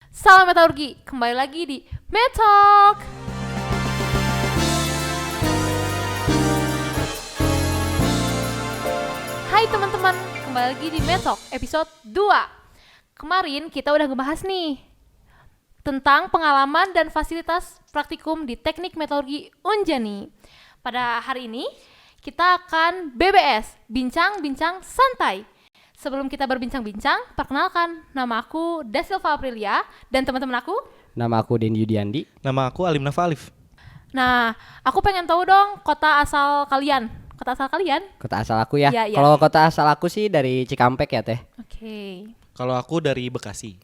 Salam metalurgi, kembali lagi di Metalk. Hai teman-teman, kembali lagi di Metalk episode 2. Kemarin kita udah ngebahas nih tentang pengalaman dan fasilitas praktikum di Teknik Metalurgi Unjani. Pada hari ini kita akan BBS, bincang-bincang santai. Sebelum kita berbincang-bincang, perkenalkan, nama aku Dasilva Aprilia dan teman-teman aku. Nama aku Den Yudiandi. Nama aku Alim Nafalif. Nah, aku pengen tahu dong kota asal kalian. Kota asal kalian? Kota asal aku ya. Iya. Kalau kota asal aku sih dari Cikampek ya Teh. Oke. Kalau aku dari Bekasi.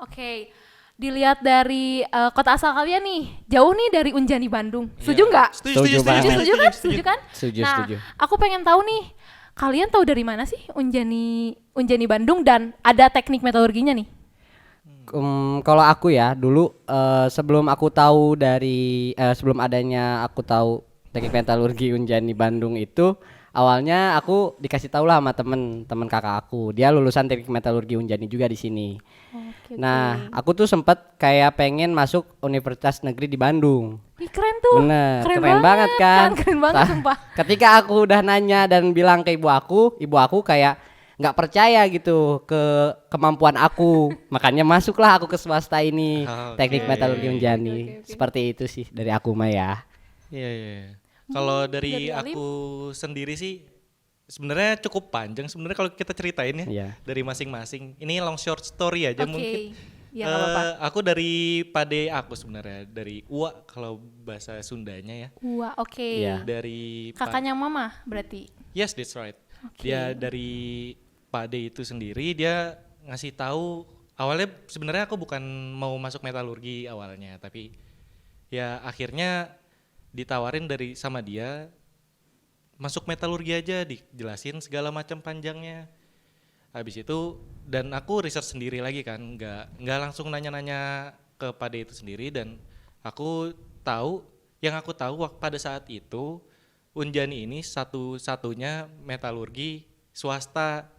Oke. Dilihat dari kota asal kalian nih, jauh nih dari Unjani Bandung. Setuju nggak? Setuju banget. Setuju kan? Setuju kan? Setuju, Nah, setuju. aku pengen tahu nih, kalian tahu dari mana sih Unjani Bandung dan ada teknik metalurginya nih? Kalau aku ya dulu sebelum aku tahu sebelum adanya aku tahu teknik metalurgi Unjani Bandung itu awalnya aku dikasih tahu lah sama temen kakak aku. Dia lulusan teknik metalurgi Unjani juga di sini. Oke, Nah, aku tuh sempet kayak pengen masuk Universitas Negeri di Bandung. Ih, keren tuh. Bener, keren banget kan? Keren banget sumpah. Ketika aku udah nanya dan bilang ke ibu aku kayak nggak percaya gitu ke kemampuan aku. Makanya masuklah aku ke swasta ini, Teknik Metalurgi Unjani. Oke. Seperti itu sih dari aku mah ya. Iya. Kalau dari dari Alim? aku sendiri sih sebenarnya cukup panjang sebenarnya kalau kita ceritain ya Iya. dari masing-masing. Ini long short story aja Oke. mungkin. Ya nggak apa-apa. Aku dari Pade aku sebenarnya dari Uwa kalau bahasa Sundanya ya. Wah, oke. Iya. Dari Kakaknya mama berarti. Yes, that's right. Oke. Dia dari Pade itu sendiri dia ngasih tahu awalnya sebenarnya aku bukan mau masuk metalurgi awalnya, tapi ya akhirnya ditawarin sama dia masuk metalurgi aja, dijelasin segala macam panjangnya. Habis itu dan aku riset sendiri lagi kan, nggak langsung nanya-nanya kepada itu sendiri dan yang aku tahu pada saat itu Unjani ini satu-satunya metalurgi swasta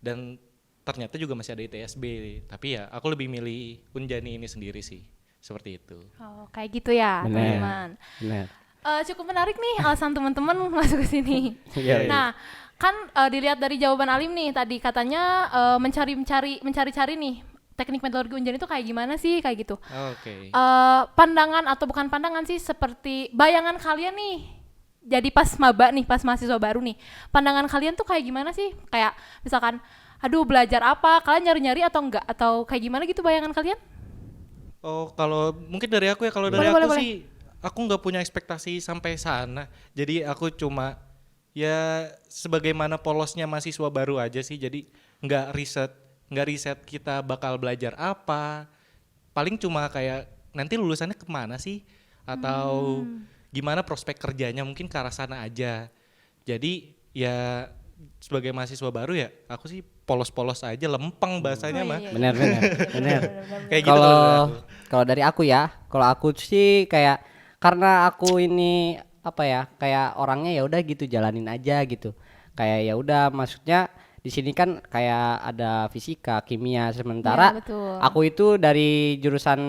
dan ternyata juga masih ada ITSB, tapi ya aku lebih milih Unjani ini sendiri sih, seperti itu. Oh, kayak gitu ya, Bener. teman-teman. Benar. Cukup menarik nih alasan teman-teman masuk ke sini. Iya. Nah, kan dilihat dari jawaban Alim nih tadi katanya mencari-cari nih teknik metalurgi Unjani itu kayak gimana sih kayak gitu. Oke. Pandangan atau bukan pandangan sih, seperti bayangan kalian nih. Jadi pas maba nih, pas mahasiswa baru nih, pandangan kalian tuh kayak gimana sih? Kayak misalkan, aduh belajar apa? Kalian nyari-nyari atau enggak? Atau kayak gimana gitu bayangan kalian? Oh, kalau mungkin dari aku ya, kalau dari Boleh, aku boleh. sih aku nggak punya ekspektasi sampai sana. Jadi aku cuma ya sebagaimana polosnya mahasiswa baru aja sih. Jadi nggak riset kita bakal belajar apa. Paling cuma kayak nanti lulusannya kemana sih? Atau gimana prospek kerjanya, mungkin ke arah sana aja. Jadi ya sebagai mahasiswa baru ya aku sih polos-polos aja, lempeng bahasanya Oh, mah. iya. Benar. Kayak gitu kalau dari aku. Kalau dari aku ya, kalau aku sih kayak karena aku ini apa ya, kayak orangnya ya udah gitu jalanin aja gitu. Kayak ya udah, maksudnya di sini kan kayak ada fisika, kimia, sementara Iya, betul. aku itu dari jurusan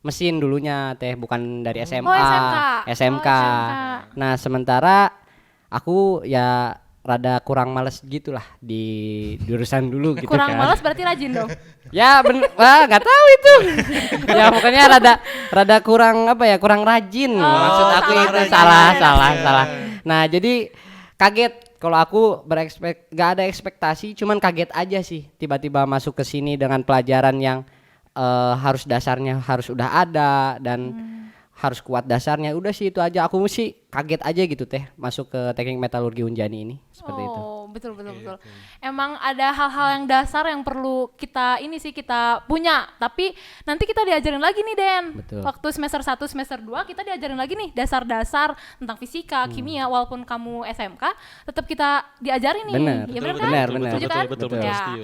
mesin dulunya Teh, bukan dari SMA. Oh, SMK. SMK. Oh, SMK. Nah, sementara aku ya rada kurang males gitulah di jurusan dulu gitu Kurang kan. malas berarti rajin dong. Ya wah nggak tahu itu. Ya pokoknya rada kurang apa ya, kurang rajin. Maksud aku salah itu rajin. salah. Nah jadi kaget kalau aku nggak ada ekspektasi, cuman kaget aja sih tiba-tiba masuk ke sini dengan pelajaran yang harus dasarnya harus udah ada dan harus kuat dasarnya. Udah sih itu aja, aku sih kaget aja gitu Teh masuk ke teknik metalurgi Unjani ini seperti itu. Oh, betul. Emang ada hal-hal yang dasar yang perlu kita punya, tapi nanti kita diajarin lagi nih Den. Betul. Waktu semester 1, semester 2 kita diajarin lagi nih dasar-dasar tentang fisika, kimia, walaupun kamu SMK tetap kita diajarin nih. Bener. Ya bener Betul, kan? bener. Setuju kan? Betul, Ya. setuju.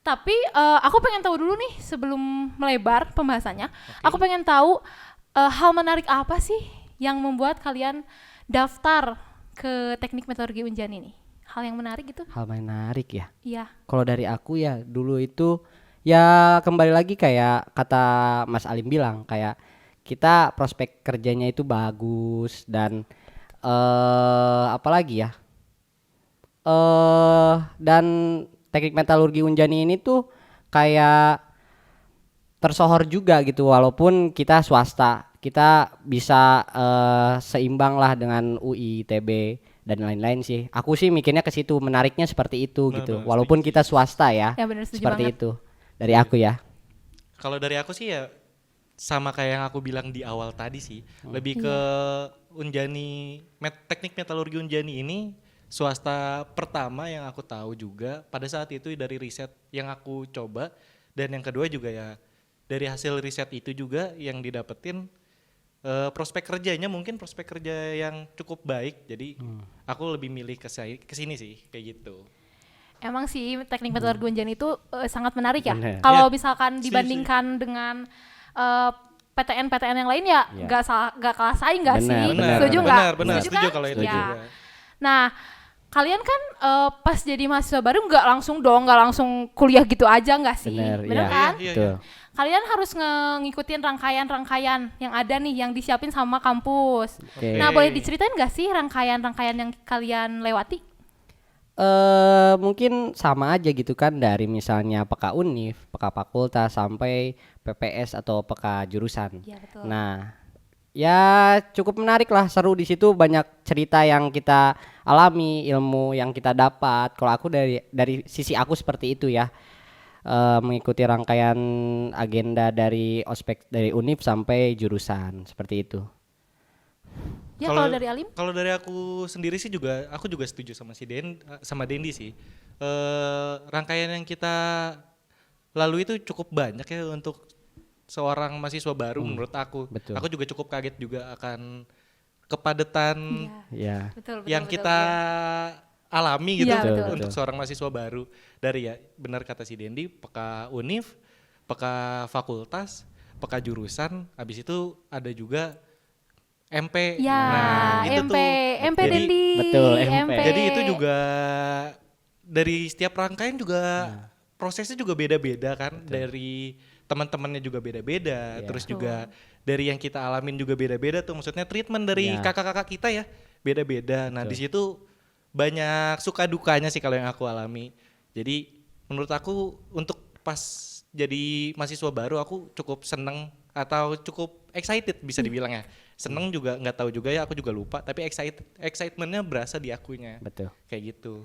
Tapi aku pengen tahu dulu nih sebelum melebar pembahasannya. Aku pengen tahu hal menarik apa sih yang membuat kalian daftar ke teknik metalurgi Unjani nih? Hal yang menarik gitu? Hal menarik ya. Iya. Kalau dari aku ya dulu itu Ya kembali lagi kayak kata Mas Alim bilang, kayak kita prospek kerjanya itu bagus dan apalagi ya, dan teknik metalurgi Unjani ini tuh kayak tersohor juga gitu, walaupun kita swasta, kita bisa seimbang lah dengan UI, ITB dan lain-lain sih. Aku sih mikirnya ke situ, menariknya seperti itu gitu, Benar, walaupun kita swasta ya. Ya benar, setuju Seperti banget. itu dari aku ya. Kalau dari aku sih ya sama kayak yang aku bilang di awal tadi sih, lebih ke Unjani teknik metalurgi Unjani ini swasta pertama yang aku tahu juga pada saat itu dari riset yang aku coba, dan yang kedua juga ya dari hasil riset itu juga yang didapetin prospek kerjanya mungkin prospek kerja yang cukup baik, jadi aku lebih milih ke sini sih kayak gitu. Emang sih teknik metalurgi Unjani itu sangat menarik ya. Bener. Kalau Ya, misalkan setuju, dibandingkan dengan PTN-PTN yang lain ya Iya. nggak kalah saing nggak Bener, sih? bener, Setuju nggak? benar, setuju kan? kalau itu Ya. juga. Nah, kalian kan pas jadi mahasiswa baru nggak langsung kuliah gitu aja nggak sih? Bener, Bener iya. kan? Iya, Betul. Kalian harus ngikutin rangkaian-rangkaian yang ada nih yang disiapin sama kampus. Oke. Nah, boleh diceritain nggak sih rangkaian-rangkaian yang kalian lewati? Mungkin sama aja gitu kan, dari misalnya PK Univ, PK Fakultas sampai PPS atau PK jurusan. Iya, betul. Nah, ya cukup menarik lah, seru di situ, banyak cerita yang kita alami, ilmu yang kita dapat. Kalau aku dari sisi aku seperti itu ya. Mengikuti rangkaian agenda dari ospek dari Univ sampai jurusan seperti itu. Ya kalau dari Alim? Kalau dari aku sendiri sih juga, aku juga setuju sama sama Dendi sih. Rangkaian yang kita lalui itu cukup banyak ya untuk seorang mahasiswa baru menurut aku. Betul. Aku juga cukup kaget juga akan kepadatan Ya. Betul, yang kita alami gitu Iya, betul. untuk Betul. seorang mahasiswa baru. Dari ya benar kata si Dendi, PK Univ, PK Fakultas, PK jurusan, habis itu ada juga MP. Ya, itu MP, tuh. MP Jadi- Dendi. Betul, MP. Jadi itu juga dari setiap rangkaian juga prosesnya juga beda-beda kan. Dari teman-temannya juga beda-beda. Iya. Terus juga dari yang kita alamin juga beda-beda tuh. Maksudnya treatment dari Iya. kakak-kakak kita ya beda-beda. Nah di situ banyak suka dukanya sih kalau yang aku alami. Jadi menurut aku untuk pas jadi mahasiswa baru aku cukup seneng atau cukup excited bisa dibilang ya. Seneng juga nggak tahu juga ya, aku juga lupa, tapi excitementnya berasa di akunya Betul. kayak gitu.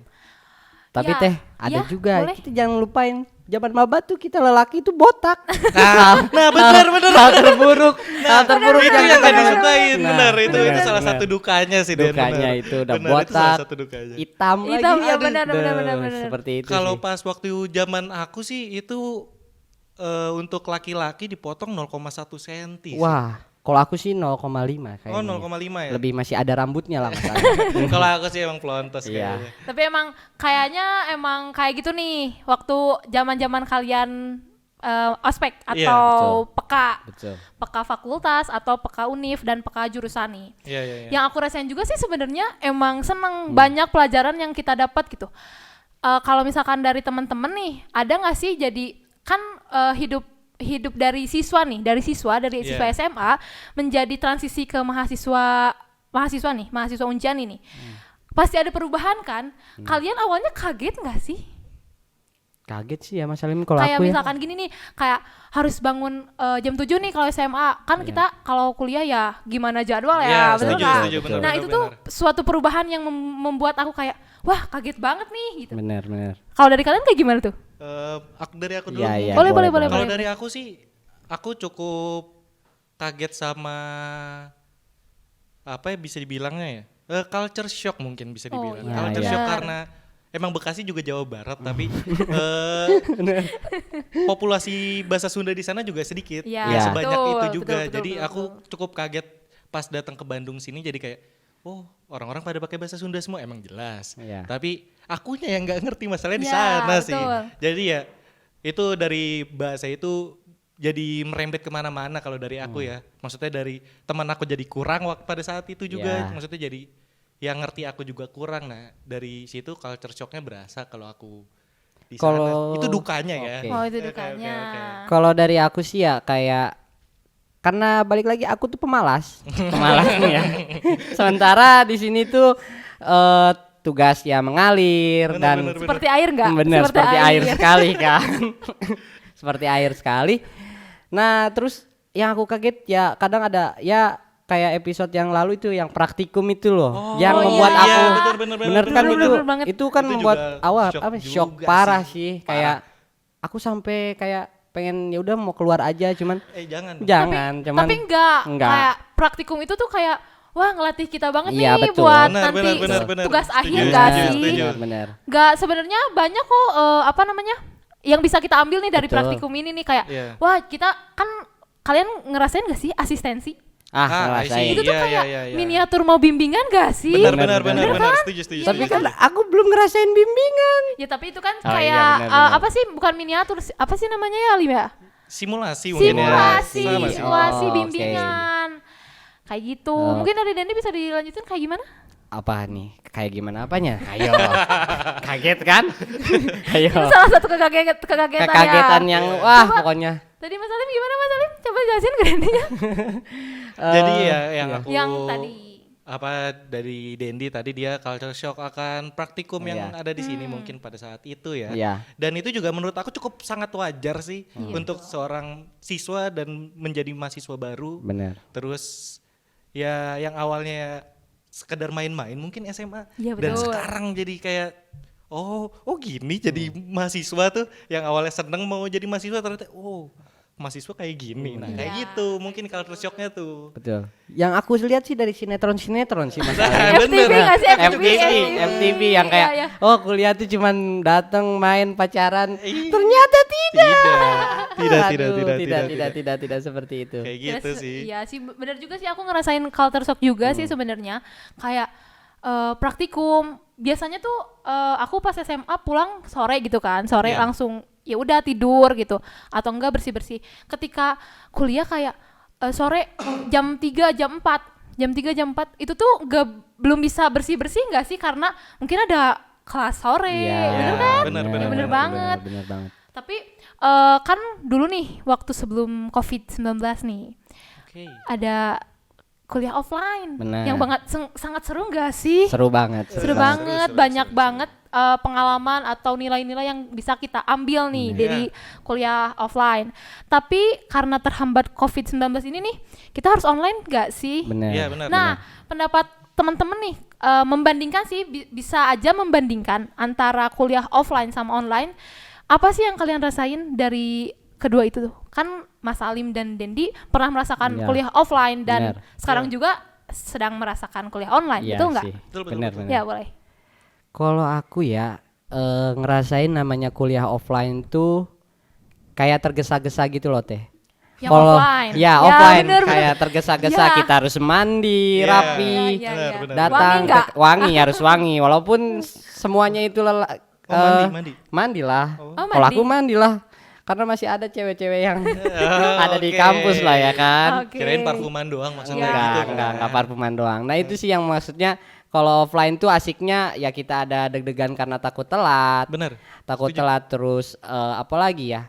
Tapi Ya, teh ada ya, juga, boleh. kita jangan lupain zaman maba tuh kita lelaki itu botak. Nah benar Hal terburuk, hal terburuk itu yang gak disukain, Nah, benar itu benar, salah benar. satu dukanya sih Den, Dukanya benar. itu udah Benar, itu salah botak, satu dukanya. hitam lagi. Hitam, ya, aduh, benar, benar, duh, benar, benar. seperti itu Kalau sih. pas waktu zaman aku sih itu untuk laki-laki dipotong 0,1 cm sih. Wah, kalau aku sih 0,5 kayaknya. Oh 0,5 ya. Lebih masih ada rambutnya lah Mas. Kalau aku sih emang pelontos Iya. kayaknya. Tapi kayaknya emang kayak gitu nih waktu zaman-zaman kalian ospek Iya, atau PK, Betul. PK fakultas atau PK Univ dan PK jurusan nih. Iya iya iya. Yang aku rasain juga sih sebenarnya emang seneng banyak pelajaran yang kita dapat gitu. Kalau misalkan dari teman-teman nih, ada nggak sih jadi kan hidup dari siswa Iya. siswa SMA menjadi transisi ke mahasiswa Unjani nih. Pasti ada perubahan kan? Kalian awalnya kaget nggak sih? Kaget sih ya Mas Salim kalau Kayak aku ya. misalkan gini nih, kayak harus bangun jam 7 nih kalau SMA. Kan kita kalau kuliah ya gimana jadwal Iya, ya, betul setuju, nggak? setuju, benar, Nah, benar, itu tuh benar. suatu perubahan yang membuat aku kayak, wah kaget banget nih gitu. Benar. Kalau dari kalian kayak gimana tuh? Dari aku dulu. Iya, iya. Boleh. Kalau dari aku sih, aku cukup kaget sama apa ya bisa dibilangnya ya, culture shock mungkin bisa Oh, dibilang. iya. Culture Iya. shock karena emang Bekasi juga Jawa Barat, tapi populasi bahasa Sunda di sana juga sedikit, Iya, nggak Iya. sebanyak betul, itu juga. betul, Jadi betul, aku betul. cukup kaget pas datang ke Bandung sini, jadi kayak, oh orang-orang pada pakai bahasa Sunda semua, emang jelas. Iya. Tapi akunya yang nggak ngerti masalahnya di Iya, sana sih. betul. Jadi ya itu dari bahasa itu jadi merembet kemana-mana kalau dari aku ya. Maksudnya dari teman aku jadi kurang waktu pada saat itu juga. Ya. Maksudnya jadi yang ngerti aku juga kurang. Nah dari situ culture shocknya berasa kalau aku. di sana. Kalau- Itu dukanya ya. Oke. Oh itu Oke, dukanya. oke. Kalau dari aku sih ya kayak karena balik lagi aku tuh pemalas, pemalas nih ya. Sementara di sini tuh tugas ya mengalir Bener, dan bener, bener. Seperti air nggak? bener seperti air sekali kan, seperti air sekali. Nah terus yang aku kaget ya kadang ada ya kayak episode yang lalu itu yang praktikum itu loh, yang Oh, membuat iya. aku Bener, bener, bener kan bener, itu bener banget. itu kan Itu membuat juga awal shock apa juga shock parah sih. sih kayak aku sampai kayak pengen ya udah mau keluar aja cuman Jangan. jangan cuman Tapi enggak, enggak. kayak praktikum itu tuh kayak wah ngelatih kita banget Iya, nih betul. buat Benar, nanti benar, benar. tugas Setuju, akhir nggak setuju, sih? setuju. benar Nggak, sebenarnya banyak kok apa namanya yang bisa kita ambil nih dari Betul. praktikum ini nih kayak Iya. wah kita kan kalian ngerasain gak sih asistensi? I see. ngerasain. Itu tuh Iya, kayak iya, iya. miniatur mau bimbingan gak sih? Benar, benar, Bener benar. Setuju, setuju. tapi setuju. kan aku belum ngerasain bimbingan Ya tapi itu kan Oh, iya, kayak benar-benar. apa sih bukan miniatur apa sih namanya ya Lim ya? Simulasi mungkin ya. Simulasi, Sama sih. simulasi Oh, oke. bimbingan. Kayak gitu. Oh. Mungkin dari Dendi bisa dilanjutin kayak gimana? apa nih kayak gimana apanya ayo kaget kan ayo Itu salah satu kekagetan kekagetan ya. yang wah pokoknya Tadi Mas Alim gimana Mas Alim? Coba jelasin ke Dendinya. Jadi ya yang iya. aku Yang tadi. apa dari Dendi tadi dia culture shock akan praktikum yang Iya. ada di sini mungkin pada saat itu ya. Iya. Dan itu juga menurut aku cukup sangat wajar sih untuk seorang siswa dan menjadi mahasiswa baru. benar Terus ya yang awalnya sekedar main-main mungkin SMA Iya, dan betul. sekarang jadi kayak oh gini jadi mahasiswa tuh yang awalnya seneng mau jadi mahasiswa ternyata mahasiswa kayak gini. Nah, kayak Iya. gitu mungkin culture shocknya tuh. betul yang aku lihat sih dari sinetron sih mas Nah, FTV bener. nggak sih? FTV yang kayak Iya, iya. oh kuliah tuh cuman datang main pacaran Ih. ternyata tidak Tidak seperti itu kayak Ya, gitu sih. Iya sih bener juga sih aku ngerasain culture shock juga sih sebenarnya. Kayak praktikum biasanya tuh aku pas SMA pulang sore gitu kan. Sore Iya. langsung ya udah tidur gitu atau enggak bersih-bersih. Ketika kuliah kayak sore jam 3 jam 4 itu tuh belum bisa bersih-bersih enggak sih karena mungkin ada kelas sore. Iya, Bener kan? Bener banget. bener banget Tapi kan dulu nih waktu sebelum COVID-19 nih Oke. ada kuliah offline Benar. yang sangat seru nggak sih? seru banget Seru banget, banyak banget pengalaman atau nilai-nilai yang bisa kita ambil nih dari kuliah offline. Tapi karena terhambat COVID-19 ini nih, kita harus online nggak sih? bener Iya, benar. Nah, pendapat teman-teman nih membandingkan sih bisa aja membandingkan antara kuliah offline sama online. Apa sih yang kalian rasain dari kedua itu tuh? Kan Mas Alim dan Dendi pernah merasakan Iya. kuliah offline dan Benar. sekarang juga sedang merasakan kuliah online, Iya betul nggak? sih. Betul, bener betul. bener Ya boleh. Kalau aku ya ngerasain namanya kuliah offline tuh kayak tergesa-gesa gitu loh teh. Yang Kalau- offline. Ya, Ya, offline bener, kayak bener. tergesa-gesa Ya. kita harus mandi, Iya. rapi, Iya, Benar, iya. benar. datang Wangi nggak? wangi harus wangi walaupun semuanya itu Mandi. mandilah. Oh, Kalau mandi. aku mandilah karena masih ada cewek-cewek yang ada di oke. kampus lah ya kan. Oke. Kirain parfuman doang maksudnya Iya. gitu. Enggak parfuman doang. Nah, itu sih yang maksudnya kalau offline tuh asiknya ya kita ada deg-degan karena takut telat. Bener. Takut Setuju. telat terus apalagi ya.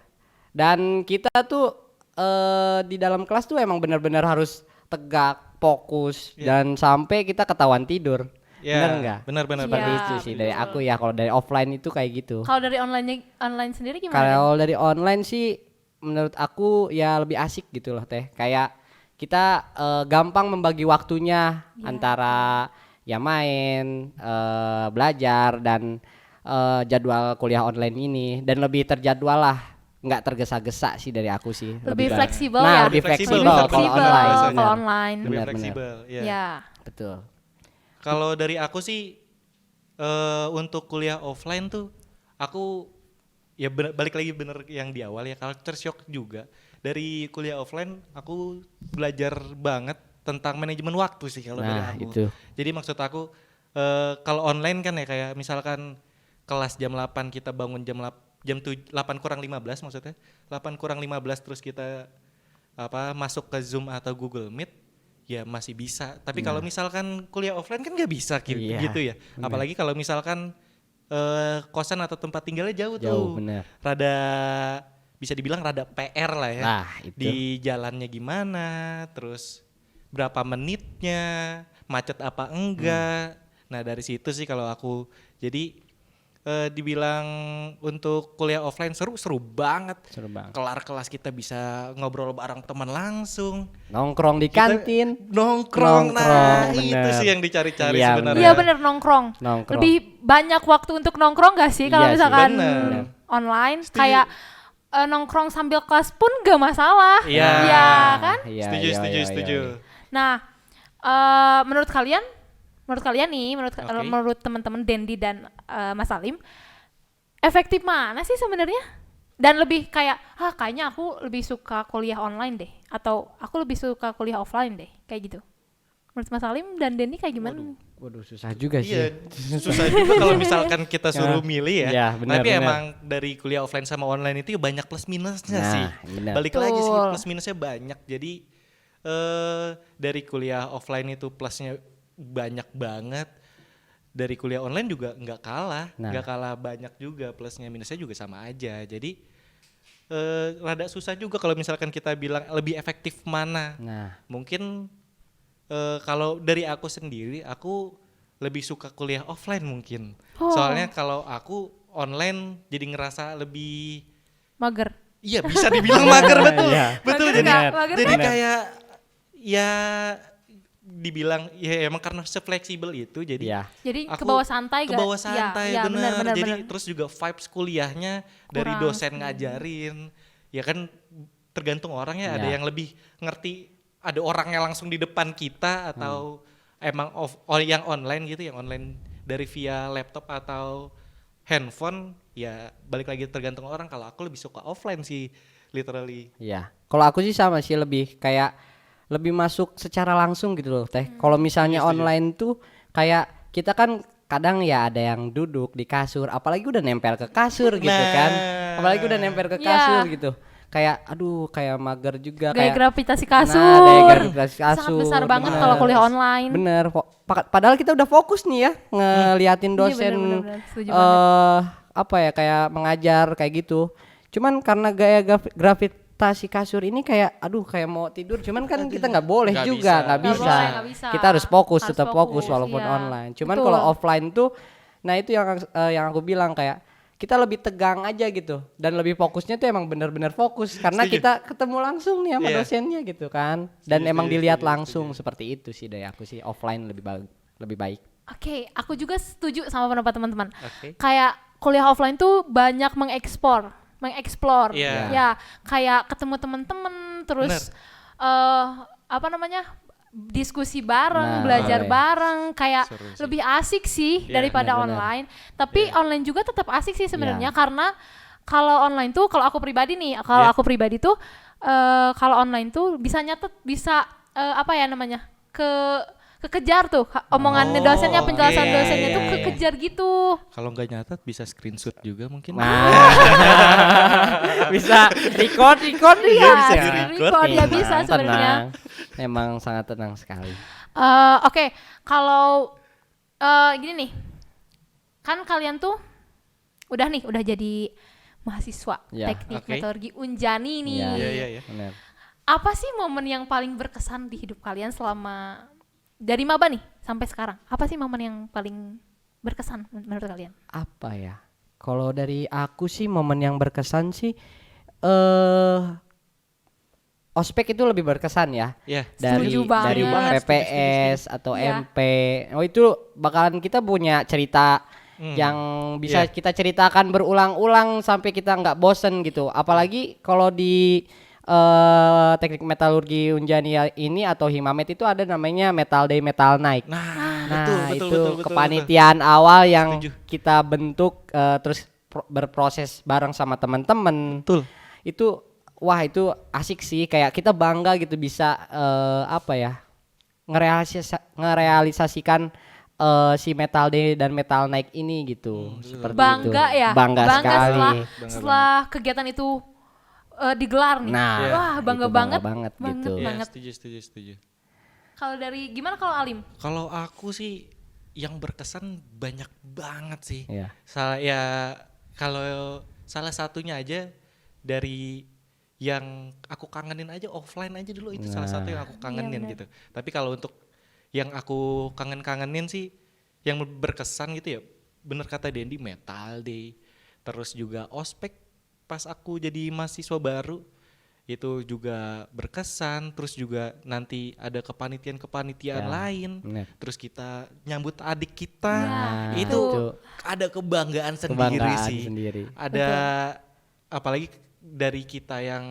Dan kita tuh di dalam kelas tuh emang benar-benar harus tegak, fokus dan sampai kita ketahuan tidur. Ya, Bener enggak? benar-benar. Seperti Iya, itu sih betul. dari aku ya kalau dari offline itu kayak gitu. Kalau dari online sendiri gimana? Kalau dari online sih menurut aku ya lebih asik gitu loh teh. Kayak kita gampang membagi waktunya antara ya main, belajar dan jadwal kuliah online ini dan lebih terjadwal lah, nggak tergesa-gesa sih dari aku sih. Lebih baik. fleksibel Nah, ya? lebih Lebih fleksibel fleksibel kalau kalau online. online. Kalau online. Lebih Benar-benar. fleksibel. Ya. Ya. Betul. Kalau dari aku sih untuk kuliah offline tuh aku ya balik lagi bener yang di awal ya culture shock juga. Dari kuliah offline aku belajar banget tentang manajemen waktu sih kalau dari Nah, aku. itu. Jadi maksud aku kalau online kan ya kayak misalkan kelas jam 8 kita bangun jam 8 kurang 15 maksudnya. 8 kurang 15 terus kita masuk ke Zoom atau Google Meet ya masih bisa. Tapi kalau misalkan kuliah offline kan nggak bisa Iya, gitu ya. Apalagi kalau misalkan kosan atau tempat tinggalnya jauh tuh. Jauh, bener. Rada bisa dibilang rada PR lah ya. Nah, itu. Di jalannya gimana, terus berapa menitnya, macet apa enggak. Nah, dari situ sih kalau aku. Jadi dibilang untuk kuliah offline seru banget. Seru banget. Kelar kelas kita bisa ngobrol bareng teman langsung. Nongkrong di Kita kantin. Nongkrong, nah Nongkrong, itu bener. sih yang dicari-cari Iya, sebenarnya. Iya bener nongkrong. Nongkrong. Lebih banyak waktu untuk nongkrong gak sih kalau Iya sih, misalkan bener. online? Setuju. Kayak nongkrong sambil kelas pun gak masalah. Iya. Iya kan? Iya, Setuju, iya, setuju, iya, setuju. iya. Nah, menurut kalian nih, Oke. menurut teman-teman Dendi dan Mas Salim, efektif mana sih sebenarnya? Dan lebih kayak, kayaknya aku lebih suka kuliah online deh, atau aku lebih suka kuliah offline deh, kayak gitu. Menurut Mas Salim dan Dendi kayak gimana? Waduh, susah juga Iya, sih. susah juga kalau misalkan kita suruh milih ya. Iya, benar, Tapi benar. emang dari kuliah offline sama online itu banyak plus minusnya Nah, sih. benar. Balik lagi sih, Betul. plus minusnya banyak. Jadi dari kuliah offline itu plusnya banyak banget. Dari kuliah online juga nggak kalah, Nah. nggak kalah banyak juga, plusnya minusnya juga sama aja. Jadi rada susah juga kalau misalkan kita bilang lebih efektif mana. Nah, Mungkin kalau dari aku sendiri, aku lebih suka kuliah offline mungkin. Oh. Soalnya kalau aku online jadi ngerasa lebih, Mager. iya bisa dibilang mager betul, Iya. betul. Mager Jadi, nggak? Mager jadi kan? kayak ya dibilang ya emang karena sefleksibel itu, jadi iya. Jadi aku ke bawah santai ke gak? bawah santai, ya, bener. benar. Jadi terus juga vibes kuliahnya dari Kurang. dosen ngajarin, ya kan tergantung orangnya. Ada Ya. yang lebih ngerti, ada orangnya langsung di depan kita, atau emang yang online gitu, yang online dari via laptop atau handphone. Ya balik lagi tergantung orang. Kalau aku lebih suka offline sih, literally. Iya. Kalau aku sih sama sih, lebih kayak lebih masuk secara langsung gitu loh, Teh. Kalau misalnya Setuju. online tuh kayak kita kan kadang ya ada yang duduk di kasur, apalagi udah nempel ke kasur gitu Nah. kan. Apalagi udah nempel ke Iya. kasur gitu. Kayak aduh, kayak mager juga Gaya kayak gravitasi Nah, kasur. daya gravitasi kasur. Sangat besar banget bener. kalau kuliah online. Bener. Padahal kita udah fokus nih ya ngeliatin Iya, dosen bener. Setuju apa ya, kayak mengajar kayak gitu. Cuman karena gaya gravitasi kasur ini kayak aduh kayak mau tidur, cuman kan kita nggak boleh Nggak juga, bisa. nggak Nggak bisa. boleh, nggak bisa. Kita harus fokus, Harus tetap fokus, fokus walaupun iya. online. Cuman Betul. kalau offline tuh, nah itu yang aku bilang, kayak kita lebih tegang aja gitu, dan lebih fokusnya tuh emang bener-bener fokus karena Setuju. kita ketemu langsung nih sama Iya. dosennya gitu kan, dan Setuju, emang setuju, dilihat setuju, langsung. Seperti itu sih dari aku sih, offline lebih baik. Oke, aku juga setuju sama pendapat teman-teman. Oke. Kayak kuliah offline tuh banyak mengeksplor. Iya. Ya, kayak ketemu teman-teman, terus apa namanya? Diskusi bareng, Nah, belajar boleh. bareng, kayak Seru sih. lebih asik sih Iya, daripada benar-benar. online. Tapi online juga tetap asik sih sebenarnya, Iya. karena kalau online tuh, kalau aku pribadi nih, kalau Iya. aku pribadi tuh kalau online tuh bisa nyatet, bisa apa ya namanya? Kekejar tuh omongannya dosennya, oke. penjelasan dosennya tuh Iya, iya. kekejar gitu. Kalau nggak nyatet bisa screenshot juga mungkin. Bisa record Iya, bisa. record ya bisa Tenang, sebenarnya. tenang. Memang sangat tenang sekali. Oke, kalau gini nih, kan kalian tuh udah jadi mahasiswa Ya, teknik oke. meteorologi Unjani nih. Iya. Benar. Apa sih momen yang paling berkesan di hidup kalian selama dari maba nih sampai sekarang? Apa sih momen yang paling berkesan menurut kalian? Apa ya? Kalau dari aku sih momen yang berkesan sih ospek itu lebih berkesan ya. Iya. Setuju banget. Dari Setuju, PPS atau Iya. MP. Oh itu bakalan kita punya cerita yang bisa Iya. kita ceritakan berulang-ulang sampai kita nggak bosen gitu. Apalagi kalau di teknik metalurgi Unjani ini atau Himamet itu ada namanya Metal Day Metal Night. Nah, Nah betul, itu betul. kepanitiaan awal yang Setuju. kita bentuk terus berproses bareng sama teman-teman. Betul. Itu wah itu asik sih, kayak kita bangga gitu bisa apa ya, ngerealisasikan si Metal Day dan Metal Night ini gitu. Seperti Bangga itu. ya, Bangga sekali. setelah kegiatan itu digelar nih. Nah, Wah, bangga itu banget. banget gitu. Iya, Banget. setuju. Kalau dari gimana kalau Alim? Kalau aku sih yang berkesan banyak banget sih. Iya. Kalau salah satunya aja dari yang aku kangenin aja offline aja dulu itu salah satu yang aku kangenin benar. gitu. Tapi kalau untuk yang aku kangenin sih yang berkesan gitu ya, bener kata Dendi, Metal Day, terus juga ospek pas aku jadi mahasiswa baru itu juga berkesan, terus juga nanti ada kepanitiaan Ya, lain, bener. terus kita nyambut adik kita, Nah, itu itu. ada kebanggaan sendiri Kebanggaan sih. sendiri. Ada apalagi dari kita yang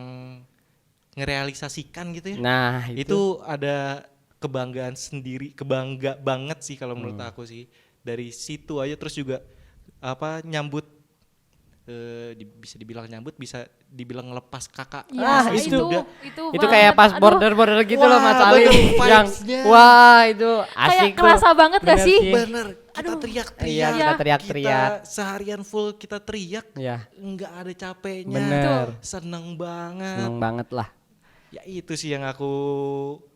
ngerealisasikan gitu ya. Nah, Itu ada kebanggaan sendiri, kebangga banget sih kalau menurut aku sih. Dari situ aja terus juga nyambut bisa dibilang nyambut, bisa dibilang ngelepas kakak. Ya, itu. itu itu banget. kayak pas Aduh, border gitu loh Mas Wah, Ali bener, yang vibes-nya. wah itu asik kayak tuh. kerasa banget gak Bener sih? Bener, kita Aduh. teriak-teriak. Iya, kita teriak-teriak. Kita seharian full kita teriak, Iya. nggak ada capeknya. Bener. Seneng banget. Seneng banget lah. Ya itu sih yang aku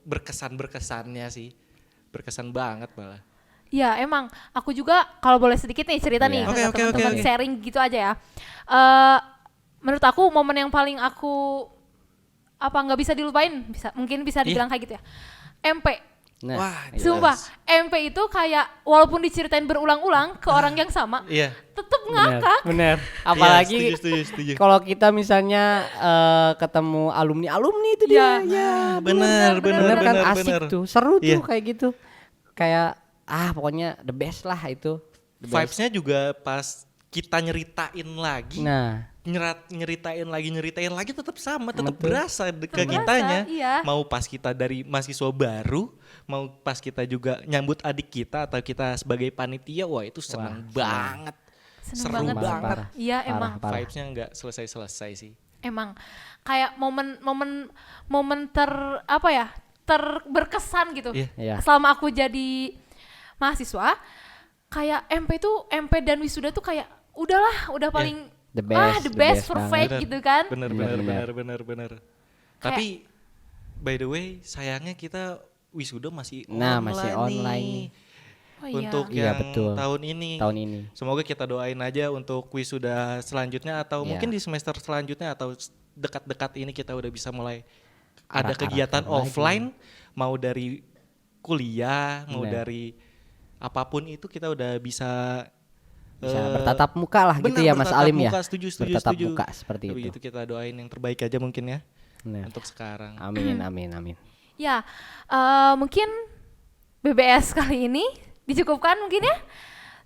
berkesannya sih. Berkesan banget malah. Ya emang aku juga kalau boleh sedikit nih cerita Iya. nih Oke, ke oke, teman-teman, oke. sharing gitu aja ya. Menurut aku momen yang paling aku nggak bisa dilupain, mungkin bisa dibilang kayak gitu ya. MP. Nah, Wah, iya. Sumpah, MP itu kayak walaupun diceritain berulang-ulang ke orang yang sama, Iya. tetep Bener, ngakak. bener. Apalagi Iya, setuju. kalau kita misalnya ketemu alumni itu dia, Ya. Bener kan asik tuh, seru tuh Iya. kayak gitu. Kayak pokoknya the best lah itu. The best. Vibes-nya juga pas kita nyeritain lagi, Nah, nyeritain lagi tetap sama, tetap Betul. berasa ke Berasa, kitanya. iya. Mau pas kita dari mahasiswa baru, mau pas kita juga nyambut adik kita atau kita sebagai panitia, wah itu seneng seneng. banget. Seneng Seru banget. banget. Parah. Iya Parah, emang. parah. Vibes-nya nggak selesai sih. Emang kayak momen berkesan gitu. Iya. Iya. Selama aku jadi mahasiswa, kayak MP dan wisuda tuh kayak udah paling The best, the the best best perfect Bener. gitu kan. Bener. Tapi by the way, sayangnya kita wisuda masih masih online nih. nih. Oh iya. Untuk Iya, yang betul. tahun ini. Tahun ini. Semoga kita doain aja untuk wisuda selanjutnya atau Iya. mungkin di semester selanjutnya atau dekat-dekat ini kita udah bisa mulai ada Arak-arakan kegiatan lagi. offline, mau dari kuliah, mau Bener. dari apapun itu kita udah bisa bertatap muka lah gitu benar, ya Mas bertatap Alim ya. muka, setuju. Bertatap muka seperti Tapi itu. kita doain yang terbaik aja mungkin ya Bener. untuk sekarang. Amin. Ya, mungkin BBS kali ini dicukupkan mungkin ya.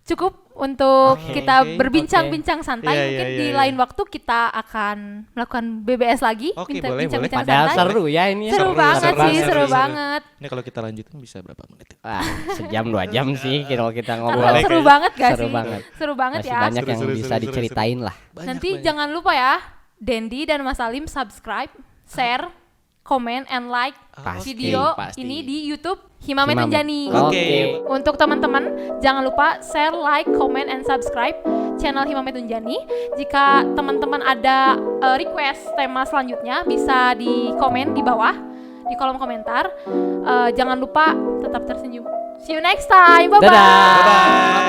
Cukup untuk Oke, kita oke, berbincang-bincang santai. Iya, Mungkin iya, di iya. lain waktu kita akan melakukan BBS lagi. Oke, bincang-bincang boleh, boleh. Padahal santai. seru ya ini. Seru banget sih, seru banget. Ini kalau kita lanjutin bisa berapa menit? Wah, sejam 2 jam sih kalau kita Tapi ngobrol. Boleh, seru kayak- banget gak Seru sih? banget. Seru banget Masih ya. banyak yang Seru, bisa seru, diceritain lah. Nanti jangan lupa ya, Dendi dan Mas Alim subscribe, share, comment, and like Pasti, video pasti. ini di YouTube Himamet Himamet. Unjani. Oke. Untuk teman-teman, jangan lupa share, like, comment, and subscribe channel Himamet Unjani. Jika teman-teman ada request tema selanjutnya, bisa di komen di bawah, di kolom komentar. Jangan lupa tetap tersenyum. See you next time. Bye-bye. Dadah.